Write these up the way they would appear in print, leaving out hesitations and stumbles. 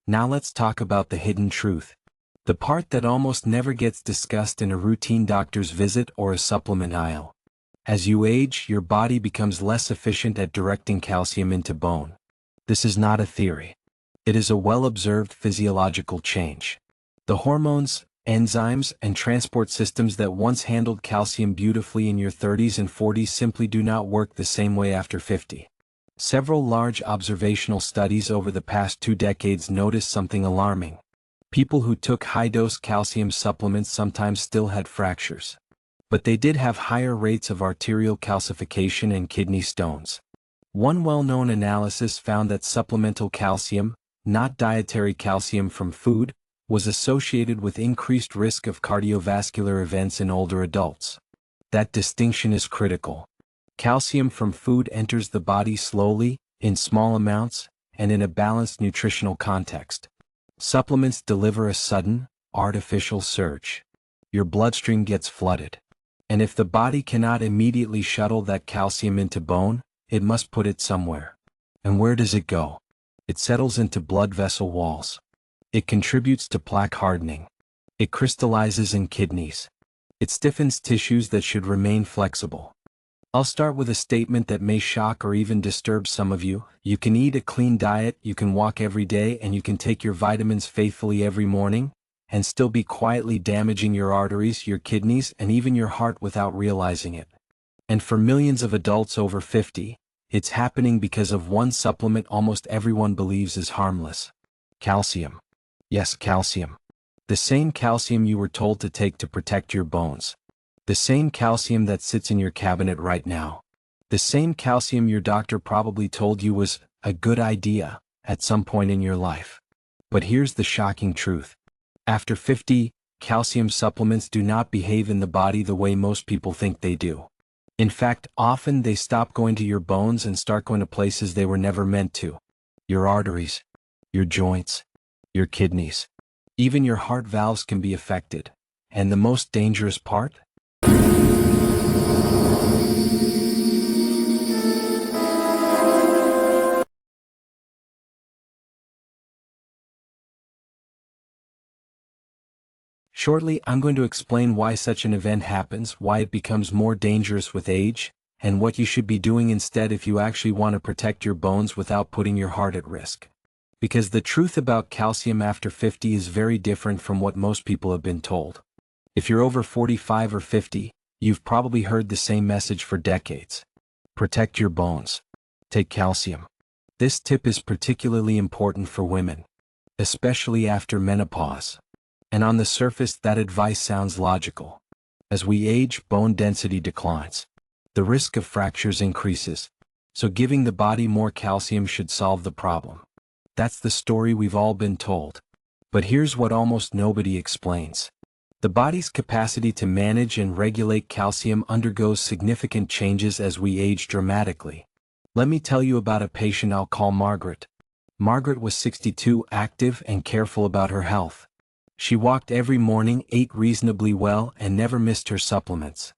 Now let's talk about the hidden truth. The part that almost never gets discussed in a routine doctor's visit or a supplement aisle. As you age, your body becomes less efficient at directing calcium into bone. This is not a theory. It is a well-observed physiological change. The hormones, enzymes, and transport systems that once handled calcium beautifully in your 30s and 40s simply do not work the same way after 50. Several large observational studies over the past 2 decades noticed something alarming. People who took high-dose calcium supplements sometimes still had fractures. But they did have higher rates of arterial calcification and kidney stones. One well-known analysis found that supplemental calcium, not dietary calcium from food, was associated with increased risk of cardiovascular events in older adults. That distinction is critical. Calcium from food enters the body slowly, in small amounts, and in a balanced nutritional context. Supplements deliver a sudden, artificial surge. Your bloodstream gets flooded. And if the body cannot immediately shuttle that calcium into bone, it must put it somewhere. And where does it go? It settles into blood vessel walls. It contributes to plaque hardening. It crystallizes in kidneys. It stiffens tissues that should remain flexible. I'll start with a statement that may shock or even disturb some of you. You can eat a clean diet, you can walk every day, and you can take your vitamins faithfully every morning, and still be quietly damaging your arteries, your kidneys, and even your heart without realizing it. And for millions of adults over 50, it's happening because of one supplement almost everyone believes is harmless. Calcium. Yes, calcium. The same calcium you were told to take to protect your bones. The same calcium that sits in your cabinet right now. The same calcium your doctor probably told you was a good idea at some point in your life. But here's the shocking truth. After 50, calcium supplements do not behave in the body the way most people think they do. In fact, often they stop going to your bones and start going to places they were never meant to. Your arteries, your joints, your kidneys. Even your heart valves can be affected. And the most dangerous part? Shortly, I'm going to explain why such an event happens, why it becomes more dangerous with age, and what you should be doing instead if you actually want to protect your bones without putting your heart at risk. Because the truth about calcium after 50 is very different from what most people have been told. If you're over 45 or 50, you've probably heard the same message for decades. Protect your bones. Take calcium. This tip is particularly important for women, especially after menopause. And on the surface, that advice sounds logical. As we age, bone density declines. The risk of fractures increases. So giving the body more calcium should solve the problem. That's the story we've all been told. But here's what almost nobody explains. The body's capacity to manage and regulate calcium undergoes significant changes as we age dramatically. Let me tell you about a patient I'll call Margaret. Margaret was 62, active and careful about her health. She walked every morning, ate reasonably well, and never missed her supplements.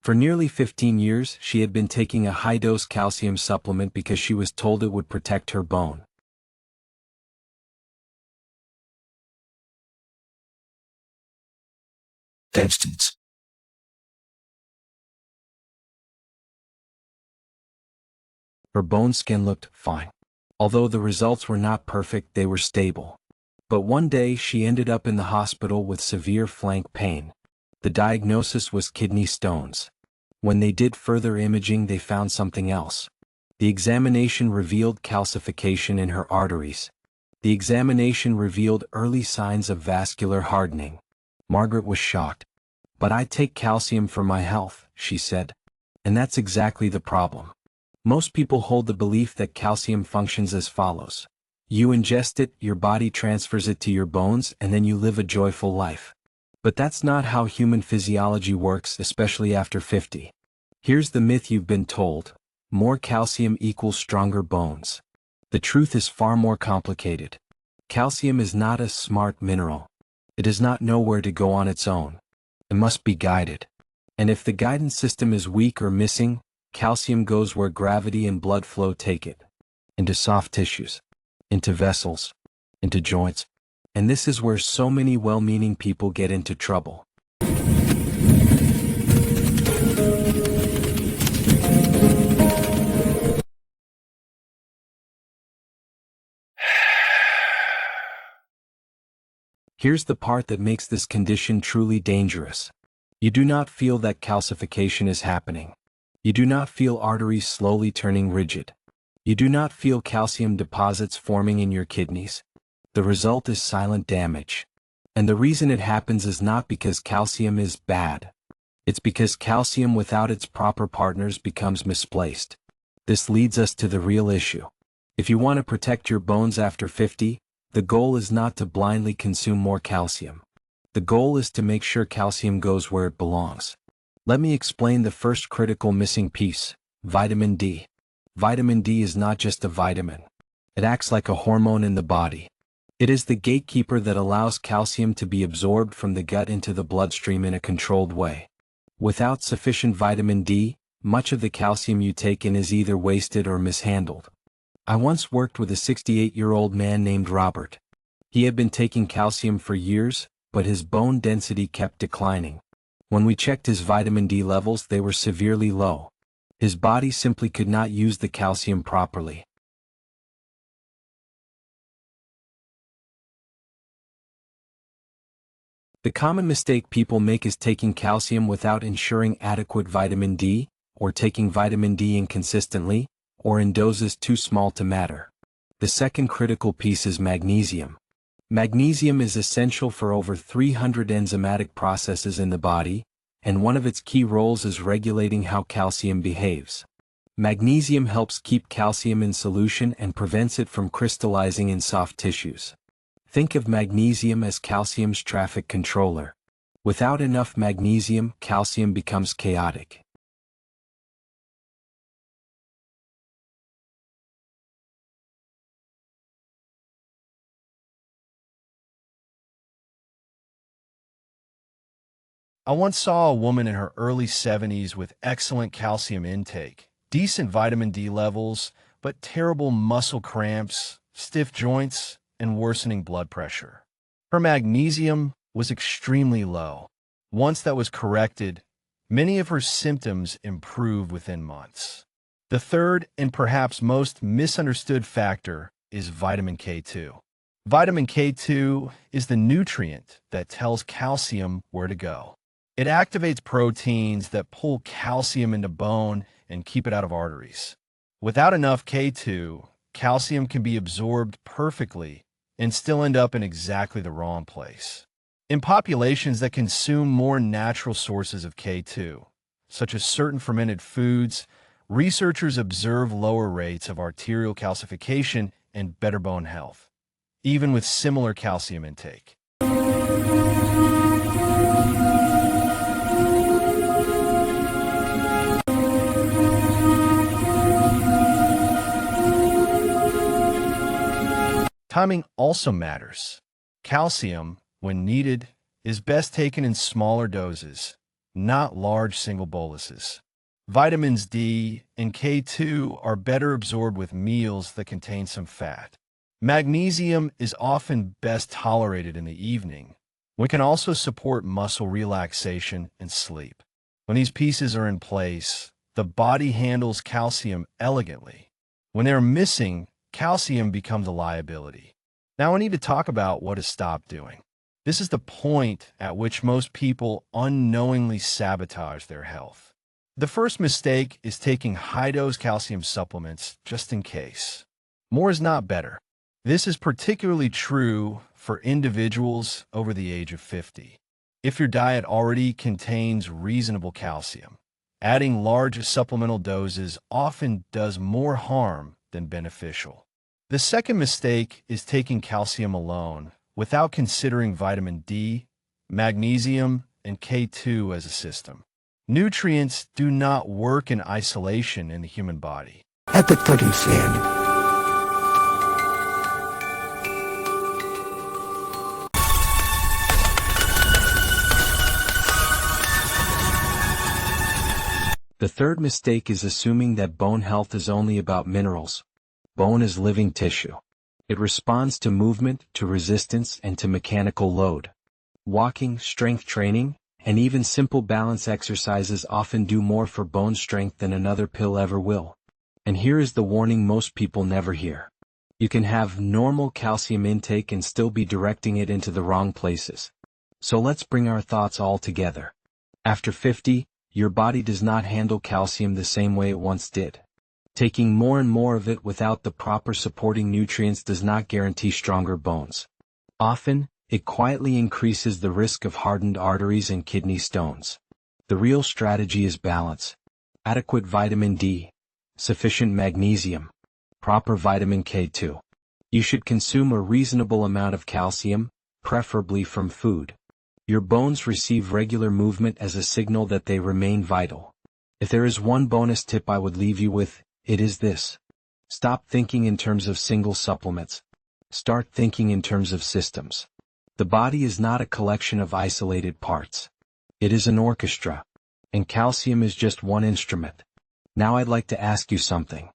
For nearly 15 years, she had been taking a high-dose calcium supplement because she was told it would protect her bone. Substance. Her bone skin looked fine. Although the results were not perfect, they were stable. But one day she ended up in the hospital with severe flank pain. The diagnosis was kidney stones. When they did further imaging, they found something else. The examination revealed calcification in her arteries. The examination revealed early signs of vascular hardening. Margaret was shocked. "But I take calcium for my health," she said. And that's exactly the problem. Most people hold the belief that calcium functions as follows. You ingest it, your body transfers it to your bones, and then you live a joyful life. But that's not how human physiology works, especially after 50. Here's the myth you've been told. More calcium equals stronger bones. The truth is far more complicated. Calcium is not a smart mineral. It does not know where to go on its own. It must be guided. And if the guidance system is weak or missing, calcium goes where gravity and blood flow take it. Into soft tissues. Into vessels. into joints. And this is where so many well-meaning people get into trouble. Here's the part that makes this condition truly dangerous. You do not feel that calcification is happening. You do not feel arteries slowly turning rigid. You do not feel calcium deposits forming in your kidneys. The result is silent damage. And the reason it happens is not because calcium is bad. It's because calcium without its proper partners becomes misplaced. This leads us to the real issue. If you want to protect your bones after 50, the goal is not to blindly consume more calcium. The goal is to make sure calcium goes where it belongs. Let me explain the first critical missing piece: vitamin D. Vitamin D is not just a vitamin. It acts like a hormone in the body. It is the gatekeeper that allows calcium to be absorbed from the gut into the bloodstream in a controlled way. Without sufficient vitamin D, much of the calcium you take in is either wasted or mishandled. I once worked with a 68-year-old man named Robert. He had been taking calcium for years, but his bone density kept declining. When we checked his vitamin D levels, they were severely low. His body simply could not use the calcium properly. The common mistake people make is taking calcium without ensuring adequate vitamin D, or taking vitamin D inconsistently, or in doses too small to matter. The second critical piece is magnesium. Magnesium is essential for over 300 enzymatic processes in the body, and one of its key roles is regulating how calcium behaves. Magnesium helps keep calcium in solution and prevents it from crystallizing in soft tissues. Think of magnesium as calcium's traffic controller. Without enough magnesium, calcium becomes chaotic. I once saw a woman in her early 70s with excellent calcium intake, decent vitamin D levels, but terrible muscle cramps, stiff joints, and worsening blood pressure. Her magnesium was extremely low. Once that was corrected, many of her symptoms improved within months. The third and perhaps most misunderstood factor is vitamin K2. Vitamin K2 is the nutrient that tells calcium where to go. It activates proteins that pull calcium into bone and keep it out of arteries. Without enough K2, calcium can be absorbed perfectly and still end up in exactly the wrong place. In populations that consume more natural sources of K2, such as certain fermented foods, researchers observe lower rates of arterial calcification and better bone health, even with similar calcium intake. Timing also matters. Calcium, when needed, is best taken in smaller doses, not large single boluses. Vitamins D and K2 are better absorbed with meals that contain some fat. Magnesium is often best tolerated in the evening, when it can also support muscle relaxation and sleep. When these pieces are in place, the body handles calcium elegantly. When they are missing, calcium becomes a liability. Now I need to talk about what to stop doing. This is the point at which most people unknowingly sabotage their health. The first mistake is taking high-dose calcium supplements just in case. More is not better. This is particularly true for individuals over the age of 50. If your diet already contains reasonable calcium, adding large supplemental doses often does more harm than beneficial. The second mistake is taking calcium alone without considering vitamin D, magnesium, and K2 as a system. Nutrients do not work in isolation in the human body. Epic pudding stand. The third mistake is assuming that bone health is only about minerals. Bone is living tissue. It responds to movement, to resistance, and to mechanical load. Walking, strength training, and even simple balance exercises often do more for bone strength than another pill ever will. And here is the warning most people never hear. You can have normal calcium intake and still be directing it into the wrong places. So let's bring our thoughts all together. After 50, your body does not handle calcium the same way it once did. Taking more and more of it without the proper supporting nutrients does not guarantee stronger bones. Often, it quietly increases the risk of hardened arteries and kidney stones. The real strategy is balance. Adequate vitamin D, sufficient magnesium, proper vitamin K2. You should consume a reasonable amount of calcium, preferably from food. Your bones receive regular movement as a signal that they remain vital. If there is one bonus tip I would leave you with, it is this. Stop thinking in terms of single supplements. Start thinking in terms of systems. The body is not a collection of isolated parts. It is an orchestra. And calcium is just one instrument. Now I'd like to ask you something.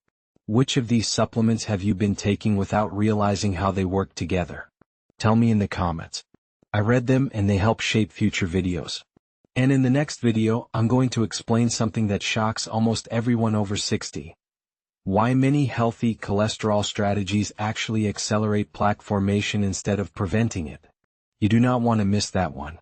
Which of these supplements have you been taking without realizing how they work together? Tell me in the comments. I read them and they help shape future videos. And in the next video, I'm going to explain something that shocks almost everyone over 60. Why many healthy cholesterol strategies actually accelerate plaque formation instead of preventing it. You do not want to miss that one.